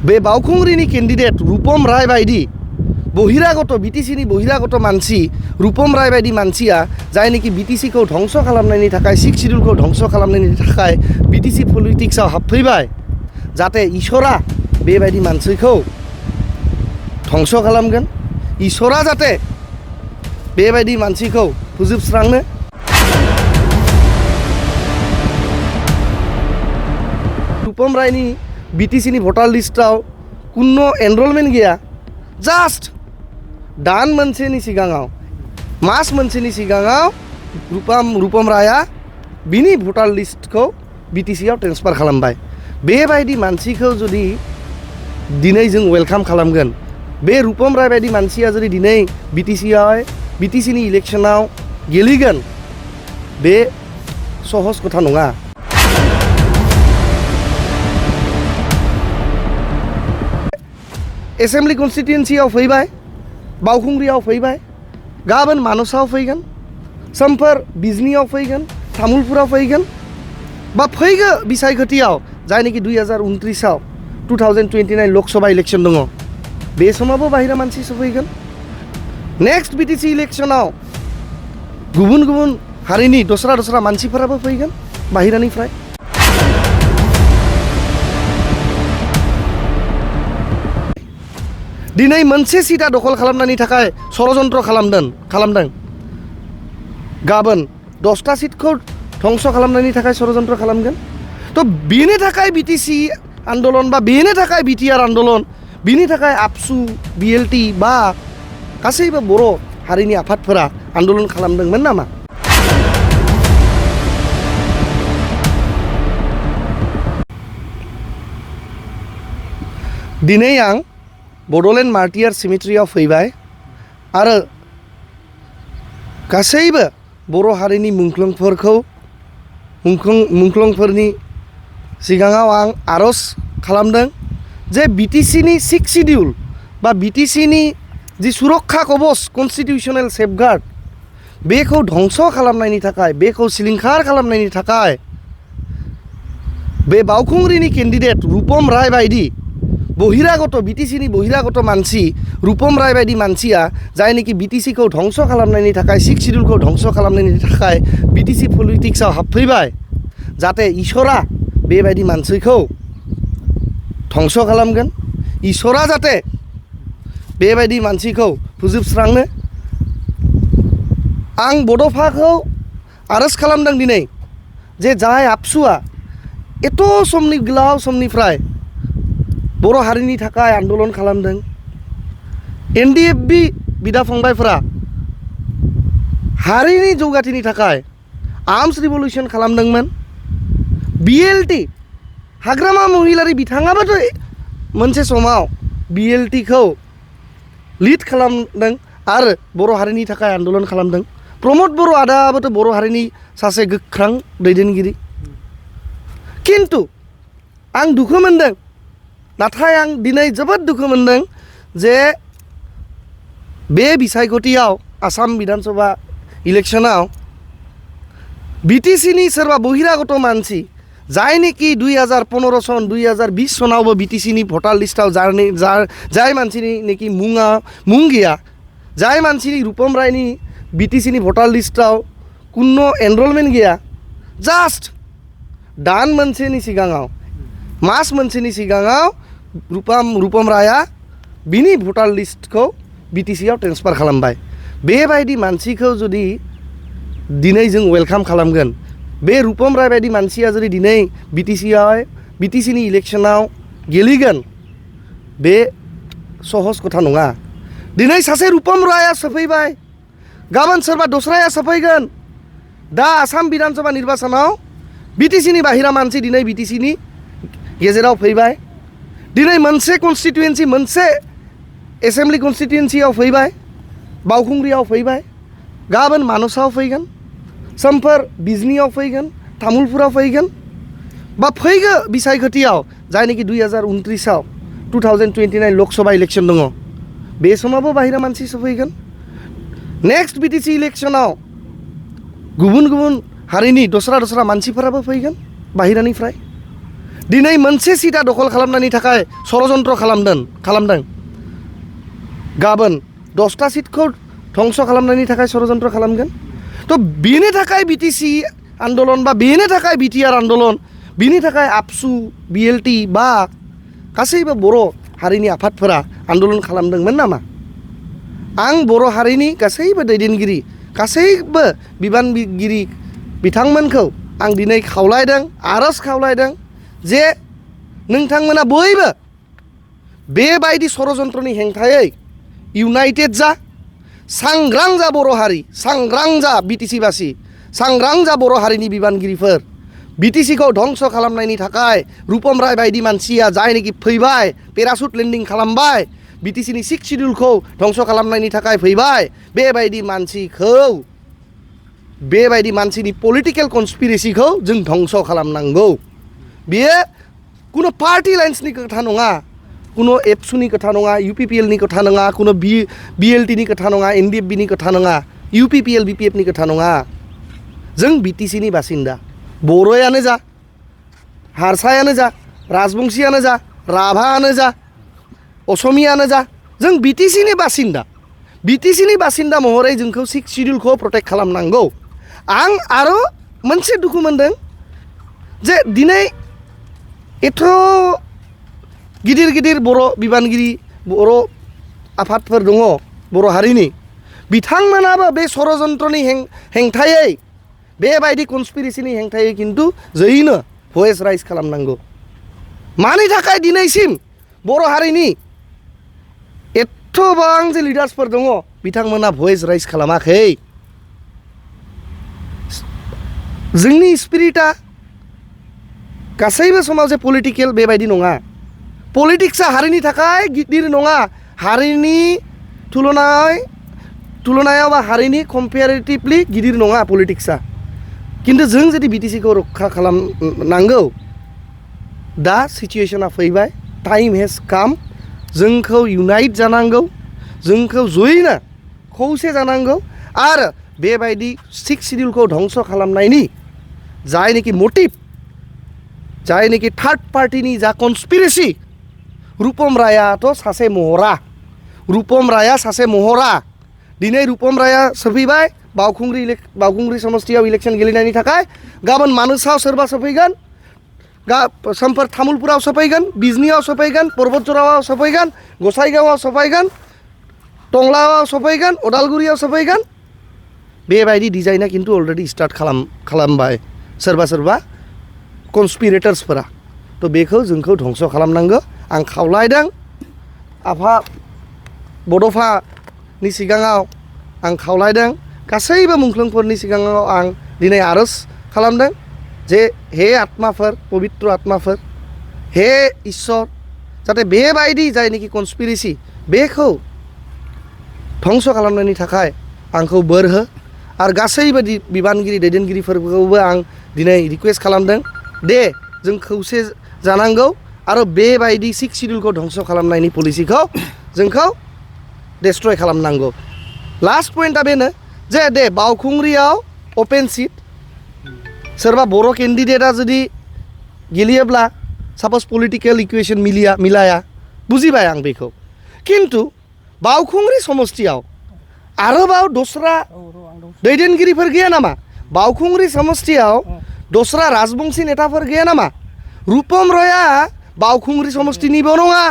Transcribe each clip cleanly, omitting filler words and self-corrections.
बे बाउखुंग्रिनि केन्डिडेट रूपम राय बायदि बहिरागत बिटिसिनि बहिरागत मानसि रूपम राय बायदि मानसिया जायनिखि बिटिसिखौ धंस खालामनायनि थाखाय सिक्स शिड्यूलखौ धंस खालामनायनि थाखाय बिटिसि पलिटिक्सआव हाबफैबाय जाहाथे इसोरा बेबायदि मानसिखौ धंस खालामगोन इसोरा जाहाथे बेबायदि मानसिखौ फोजोबस्रांनो रूपम रायनि बिटिसिनि भटार लिस्टआव कुनो एनरलमेन्ट गैया जास्ट दान मोनसेनि सिगाङाव मास मोनसेनि सिगाङाव रूपम राया बिनि भटार लिस्टखौ बिटिसिआव ट्रेन्सफार खालामबाय बेबायदि मानसिखौ जुदि दिनै जों वेलकाम खालामगोन बे रूपम राय बायदि मानसिया जुदि दिनै बिटिसिनि इलेक्शनाव गेलेगोन बे सहज खोथा नङा एसेम्बली कन्स्टिट्युएन्सियाव फैबाय बाउखुंग्रियाव फैबाय गाबोन मानसाव फैगोन समफोर बिजनीयाव फैगोन तामुलपुराव फैगोन बा फैगो बिसायख'थियाव जायनिखि 2029आव 2029 लकसभा इलेक्शन दङ बे समावबो बाहेरा मानसि सफैगोन नेक्स्ट बिटिसि इलेक्शनाव गुबुन गुबुन हारिनि दस्रा मानसिफोराबो फैगोन बाहेरानिफ्राय दिनै मोनसे सीटा दखल खालामनायनि थाखाय षड़यन्त्र खालामदों गाबोन 10टा सीटखौ धंस खालामनायनि थाखाय षड़यन्त्र खालामगोन तो बेनि थाखाय बिटिसि आन्दोलन बा बेनि थाखाय बिटिआर आन्दोलन बेनि थाखाय आबसु बिएलटि बा गासैबो बर' हारिनि आफादफोरा आन्दोलन खालामदोंमोन नामा दिनै आं बड'लेण्ड मार्टियार सिमेट्रियाव फैबाय आरो गासैबो बर' हारिनि मुंख्लंफोरनि सिगाङाव आं आर'ज खालामदों जे बिटिसिनि सिक्स शिड्यूल बा बिटिसिनि जि सुरक्षा कवच कन्स्टिटिउसनेल सेफगार्ड बेखौ धंस खालामनायनि थाखाय बेखौ सिलिंखार खालामनायनि थाखाय बे बाउखुंग्रिनि केन्डिडेट रूपम राय बायदि बहिरागत बिटिसिनि बहिरागत मानसि रूपम राय बायदि मानसिया जायनिखि बिटिसिखौ धंस खालामनायनि थाखाय सिक्स शिड्यूलखौ धंस खालामनायनि थाखाय बिटिसि पलिटिक्सआव हाबफैबाय जाहाथे इसोरा बेबायदि मानसिखौ धंस खालामगोन इसोरा जाहाथे बेबायदि मानसिखौ फोजोबस्रांनो आं बड'फाखौ आर'ज खालामदों दिनै जे जाय आबसुआ एथ' समनि गोलाव समनिफ्राय बर' हारिनि थाखाय आन्दोलन खालामदों एनडिएफबि बिदा फंबायफोरा हारिनि जौगाथिनि थाखाय आर्म्स रिभलिउसन खालामदोंमोन बिएलटि हाग्रामा महिलारि बिथाङाबोथ' मोनसे समाव बिएलटिखौ लिड खालामदों आरो बर' हारिनि थाखाय आन्दोलन खालामदों प्रमद बर' आदाबोथ' बर' हारिनि सासे गोख्रों दैदेनगिरि खिन्थु आं दुखु मोनदों नाथाय आं दिनै जोबोद दुखु मोनदों जे बे बिसायख'थियाव आसाम बिधानसभा इलेक्शनाव बिटिसिनि सोरबा बहिरागत मानसि जायनिखि 2015 सन 2020 सनावबो बिटिसिनि भटार लिस्टआव जाय मानसिनि मुं गैया जाय मानसिनि रूपम रायनि बिटिसिनि भटार लिस्टआव कुनो एनरलमेन्ट गैया जास्ट दान मोनसेनि सिगाङाव मास मोनसेनि सिगाङाव रूपम राया बिनि भटार लिस्टखौ बिटिसिआव ट्रेन्सफार खालामबाय बेबायदि मानसिखौ जुदि दिनै जों वेलकाम खालामगोन बे रूपम राय बायदि मानसिया जुदि दिनै बिटिसिनि इलेक्शनाव गेलेगोन बे सहज खोथा नङा दिनै सासे रूपम राया सफैबाय गाबोन सोरबा दस्राया सफैगोन दा आसाम बिधानसभा निर्बाचनाव बिटिसिनि बाहेरा मानसि दिनै बिटिसिनि गेजेराव फैबाय दिनै मोनसे कन्स्टिट्युएन्सि मोनसे एसेम्बली कन्स्टिट्युएन्सियाव फैबाय बाउखुंग्रियाव फैबाय गाबोन मानसाव फैगोन समफोर बिजनीयाव फैगोन तामुलपुराव फैगोन बा फैगो बिसायख'थियाव जायनिखि 2029आव 2029 लकसभा इलेक्शन दङ बे समावबो बाहेरा मानसि सफैगोन नेक्स्ट बिटिसि इलेक्शनाव गुबुन गुबुन हारिनि दस्रा मानसिफोराबो फैगोन बाहेरानिफ्राय दिनै मोनसे सिटा दखल खालामनायनि थाखाय षड़यन्त्र खालामदों गाबोन 10टा सिटखौ ध्वंस खालामनायनि थाखाय षड़यन्त्र खालामगोन तो बेनि थाखाय बिटिसि आन्दलन बा बेनि थाखाय बिटिआर आन्दलन बेनि थाखाय आबसु बिएलटि बा गासैबो बर' हारिनि आफादफोरा आन्दलन खालामदोंमोन नामा आं बर' हारिनि गासैबो दैदेनगिरि गासैबो बिबानगिरि बिथांमोनखौ आं दिनै खावलायदों आरज खावलायदों जे नोंथांमोना बयबो बेबायदि षड़यन्त्रनि हेंथायै इउनाइटेड जा सांग्रां जा बर' हारि सांग्रां जा बिटिसिबासि सांग्रां जा बर' हारिनि बिबानगिरिफोर बिटिसिखौ ध्वंस खालामनायनि थाखाय रुपम राय बायदि मानसिया जायनोखि फैबाय पेरासुट लेन्डिं खालामबाय बिटिसिनि 6 शिड्युलखौ ध्वंस खालामनायनि थाखाय फैबाय बेबायदि मानसिनि पलिटिकेल कनस्पिरेसिखौ जों ध्वंस खालामनांगौ बेयो कुनो पार्टी लाइन्सनि खोथा नङा कुनो एबसुनि खोथा नङा इउपिपिएलनि खोथा नङा कुनो बिएलटिनि खोथा नङा एनडिएफबिनि खोथा नङा इउपिपिएल बिपिएफनि खोथा नङा जों बिटिसिनि बासिन्दा बर'यानो जा हारसायानो जा राजबंशीयानो जा राभायानो जा असमियानो जा जों बिटिसिनि बासिन्दा महरै जोंखौ 6 शिड्युलखौ प्रटेक्ट खालामनांगौ आं आरो मोनसे दुखु मोनदों जे दिनै एथ' गिदिर बर' बिबानगिरि बर' आफादफोर दङ बर' हारिनि बिथांमोनाबो बे षड़यन्त्रनि हेंथायै बेबायदि कनस्पिरेसिनि हेंथायै खिन्थु जयैनो भइस राइज खालामनांगौ मानि थाखाय दिनैसिम बर' हारिनि एथ'बां जे लिडार्सफोर दङ बिथांमोना भइस राइज खालामाखै जोंनि स्पिरिटआ गासैबो समाव जे पलिटिकेल बेबायदि नङा पलिटिक्सआ हारिनि थाखाय गिदिर नङा हारिनि तुलनायाव बा हारिनि कम्पेरेटिभलि गिदिर नङा पलिटिक्सआ खिन्थु जों जुदि बिटिसिखौ रक्षा खालामनांगौ दा सिचुएशना फैबाय टाइम हेज काम जोंखौ इउनाइट जानांगौ जोंखौ जयैनो खौसे जानांगौ आरो बेबायदि 6 शिड्युलखौ ध्वंस खालामनायनि जायनोखि मोटिभ जायनोखि थार्ड पार्टीनि जा कनस्पिरेसि रुपम रायाथ' सासे महरा दिनै रुपम राया सफैबाय बावखुंग्रि समस्तियाव इलेक्शन गेलेनायनि थाखाय गाबोन मानसाव सोरबा सफैगोन समफोर तामुलपुराव सफैगोन बिजनीआव सफैगोन पर्बतजराव सफैगोन गसाइगावआव सफैगोन टंलायाव सफैगोन उदालगुरियाव सफैगोन बेबायदि डिजाइना खिन्थु अलरेडि स्टार्ट खालामबाय सोरबा कनस्पिरेटर्सफोरा तो बेखौ जोंखौ ध्वंस खालामनांगौ आं खावलायदों आफा बड'फानि सिगाङाव आं खावलायदों गासैबो मुंख्लंफोरनि सिगाङाव आं दिनै आरज खालामदों जे हे आत्माफोर पबित्र आत्माफोर हे इसोर जाहाथे बेबायदि जायनोखि कनस्पिरेसि बेखौ ध्वंस खालामनायनि थाखाय आंखौ बोर हो आरो गासैबो बिबानगिरि दैदेनगिरिफोरखौबो आं दिनै रिक्वेस्ट खालामदों दे जों खौसे जानांगौ आरो बेबायदि 6 शिड्युलखौ ध्वंस खालामनायनि पलिसिखौ जोंखौ डेस्ट्रय खालामनांगौ लास्ट पइन्टआ बेनो जे दे बावखुंग्रियाव अपेन सिट सोरबा बर' केन्डिडेटआ जुदि गेलेयोब्ला साप'ज पलिटिकेल इकुवेशन मिलाया बुजिबाय आं बेखौ खिन्थु बावखुंग्रि समस्तियाव आरोबाव दस्रा दैदेनगिरिफोर गैया नामा बावखुंग्रि समस्तियाव दस्रा राजबंशी नेताफोर गैया नामा रुपम रया बावखुंग्रि समस्तिनिबो नङा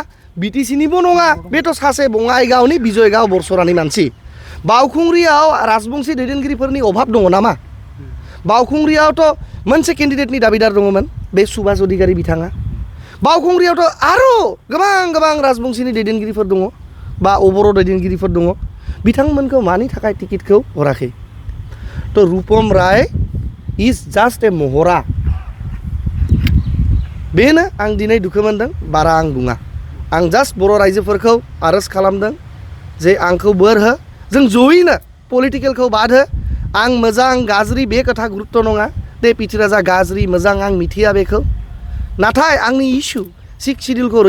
बिटिसिनिबो नङा बेथ' सासे बङाइगावनि बिजयगाव बरसरानि मानसि बावखुंग्रियाव राजबंशी दैदेनगिरिफोरनि अभाब दङ नामा बावखुंग्रियावथ' मोनसे केन्डिडेटनि दाबिदार दङमोन बे सुभाष अधिकारी बिथाङा बावखुंग्रियावथ' आरो गोबां राजबंशीनि दैदेनगिरिफोर दङ बा अबर' दैदेनगिरिफोर दङ बिथांमोनखौ मानि थाखाय टिकेटखौ हराखै तो रुपम राय इज जास्ट ए महरा बेनो आं दिनै दुखु मोनदों बारा आं बुङा आं जास्ट बर' रायजोफोरखौ आरज खालामदों जे आंखौ बोर हो जों जयैनो पलिटिकेलखौ बाद हो आं मोजां गाज्रि बे खोथा गुरुत्व नङा दे पिथिराजा गाज्रि मोजां आं मिथिया बेखौ नाथाय आंनि इस्यु 6 शिड्युलखौ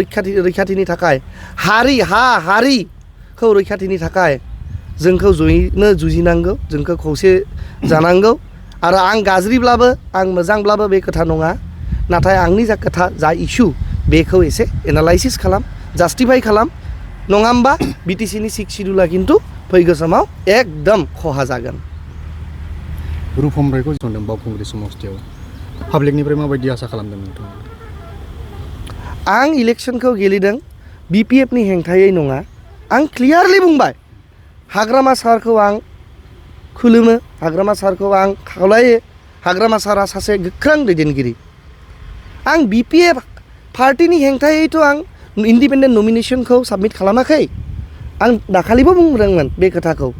रैखाथिनि थाखाय हारिखौ रैखाथिनि थाखाय जोंखौ जयैनो जुजिनांगौ जोंखौ खौसे जानांगौ आरो आं गाज्रिब्लाबो आं मोजांब्लाबो बे खोथा नङा नाथाय आंनि जा खोथा जा इस्यु बेखौ एसे एनालाइसिस खालाम जास्टिफाइ खालाम नङा होमबा बिटिसिनि 6 शिड्युला खिन्थु फैगौ समाव एकदम खहा जागोन रुपम रायखौ जोंदों बावखुंग्रि समस्थियाव पाब्लिकनिफ्राय माबायदि आसा खालामदों नोंथाङा आं इलेक्सनखौ गेलेदों बिपिएफनि हेंथायै नङा आं क्लियारलि बुंबाय हाग्रामा सारखौ आं खुलुमो हाग्रामा सारखौ आं खावलायो हाग्रामा सारा सासे गोख्रों दैदेनगिरि आं बिपिएफ पार्टिनि हेंथायैथ' आं इन्डिपेन्डेन्ट नमिनेसनखौ साबमिट खालामाखै आं दाखालिबो बुंदोंमोन बे खोथाखौ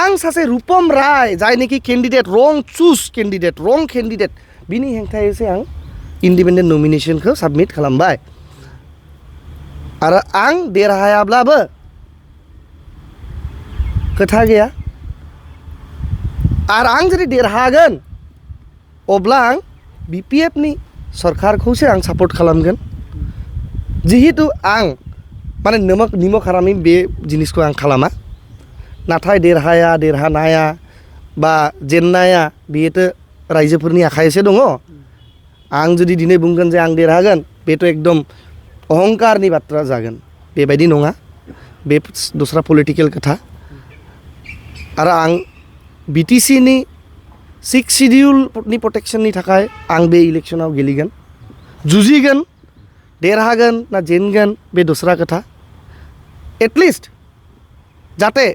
आं सासे रुपम राय जायनोखि केन्डिडेट रं चुज केन्डिडेट रं केन्डिडेट बिनि हेंथायैसो आं इन्डिपेन्डेन्ट नमिनेसनखौ साबमिट खालामबाय आरो आं देरहायाब्लाबो खोथा गैया आरो आं जुदि देरहागोन अब्ला आं बिपिएफनि सरकारखौसो आं सापर्ट खालामगोन जिहेतु आं माने निमक हारामि बे जिनिसखौ आं खालामा नाथाय देरहानाया बा जेननाया बेथ' रायजोफोरनि आखायावसो दङ आं जुदि दिनै बुंगोन जे आं देरहागोन बेथ' एकदम अहंकारनि बाथ्रा जागोन बेबायदि नङा बे दस्रा पलिटिकेल खोथा आरो आं बिटिसिनि 6 शिड्युलनि प्रटेक्शननि थाखाय आं बे इलेक्सनाव गेलेगोन जुजिगोन देरहागोन ना जेनगोन बे दस्रा खोथा एटलिस्ट जाहाथे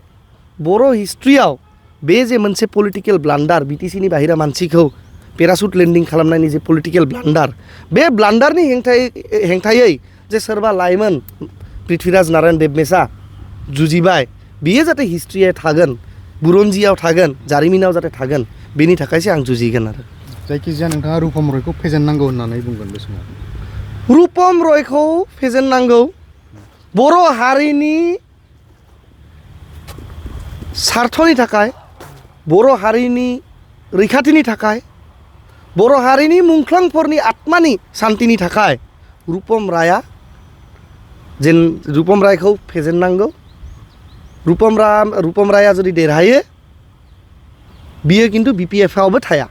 बर' हिस्ट्रियाव बे जे मोनसे पलिटिकेल ब्लान्डार बिटिसिनि बाहेरा मानसिखौ पेरासुट लेन्डिं खालामनायनि जे पलिटिकेल ब्लान्डार बे ब्लान्डारनि हेंथायै जे सोरबा लाइमोन पृथ्वीराज नारायण देबमेसा जुजिबाय बियो जाहाथे हिस्ट्रियाव थागोन बुरन्जियाव थागोन जारिमिनाव जाहाथे थागोन बेनि थाखायसो आं जुजिगोन आरो जायखिजाया नोंथाङा रुपम रयखौ फेजेननांगौ होननानै बुंगोन बे समाव रुपम रयखौ फेजेननांगौ बर' हारिनि सार्थनि थाखाय बर' हारिनि रैखाथिनि थाखाय बर' हारिनि मुंख्लंफोरनि आत्मानि शान्तिनि थाखाय रुपम रायखौ फेजेननांगौ रुपम राया जुदि देरहायो बियो खिन्थु बिपिएफआवबो थाया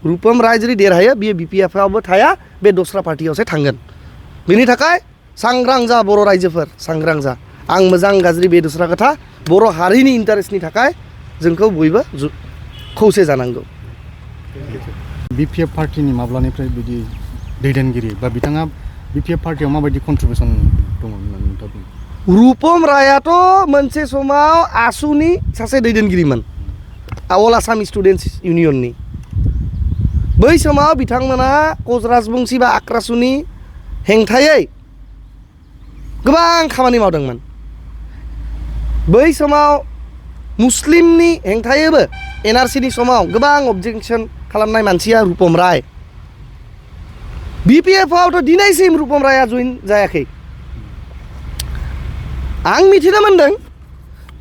रुपम राय जुदि देरहायो बियो बिपिएफआवबो थाया बे दस्रा पार्टियावसो थांगोन बेनि थाखाय सांग्रां जा बर' रायजोफोर सांग्रां जा आं मोजां गाज्रि बे दस्रा खोथा बर' हारिनि इन्टारेस्टनि थाखाय जोंखौ बयबो खौसे जानांगौ बिपिएफ पार्टिनि माब्लानिफ्राय बिदि दैदेनगिरि बा बिथाङा बिपिएफ पार्टियाव माबायदि कन्ट्रिबिउसन दङ होननानै नोंथाङा बुङो रुपम रायाथ' मोनसे समाव आसुनि सासे दैदेनगिरिमोन अल आसाम स्टुडेन्टस इउनियननि बै समाव बिथांमोना कच राजबंशी बा आक्रासुनि हेंथायै गोबां खामानि मावदोंमोन बै समाव मुस्लिमनि हेंथायैबो एनआरसिनि समाव गोबां अबजेक्सन खालामनाय मानसिया रुपम राय बिपिएफआवथ' दिनैसिम रुपम राया जइन जायाखै आं मिथिनो मोन्दों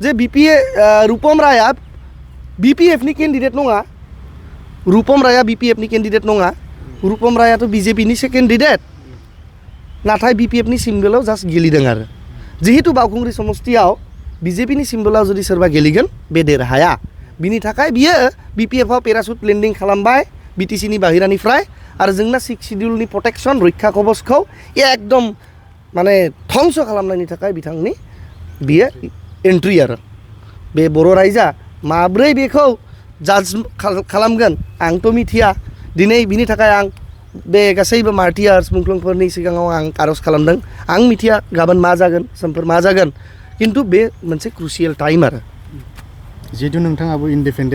जे रुपम राया बिपिएफनि केन्डिडेट नङा रुपम राया बिपिएफनि केन्डिडेट नङा रुपम रायाथ' बिजेपिनिसो केन्डिडेट नाथाय बिपिएफनि सिम्बलाव जास्ट गेलेदों आरो जिहेतु बावखुंग्रि समस्तियाव बिजेपिनि सिम्बलाव जुदि सोरबा गेलेगोन बे देरहाया बिनि थाखाय बियो बिपिएफआव पेरासुट लेन्डिं खालामबाय बिटिसिनि बाहेरानिफ्राय आरो जोंना 6 शिड्युलनि प्रटेक्शन रैखा कवचखौ एकदम माने धंस खालामनायनि थाखाय बिथांनि बियो एन्ट्रि आरो बे बर' रायजोआ माब्रै बेखौ जाज खालामगोन आंथ' मिथिया दिनै बिनि थाखाय आं बे गासैबो मार्टियार्स मुंख्लंफोरनि सिगाङाव आं आर'ज खालामदों आं मिथिया गाबोन मा जागोन समफोर मा जागोन खिन्थु बे मोनसे क्रुसियेल टाइम आरो जिहेतु नोंथाङाबो इन्डिपेन्डेन्ट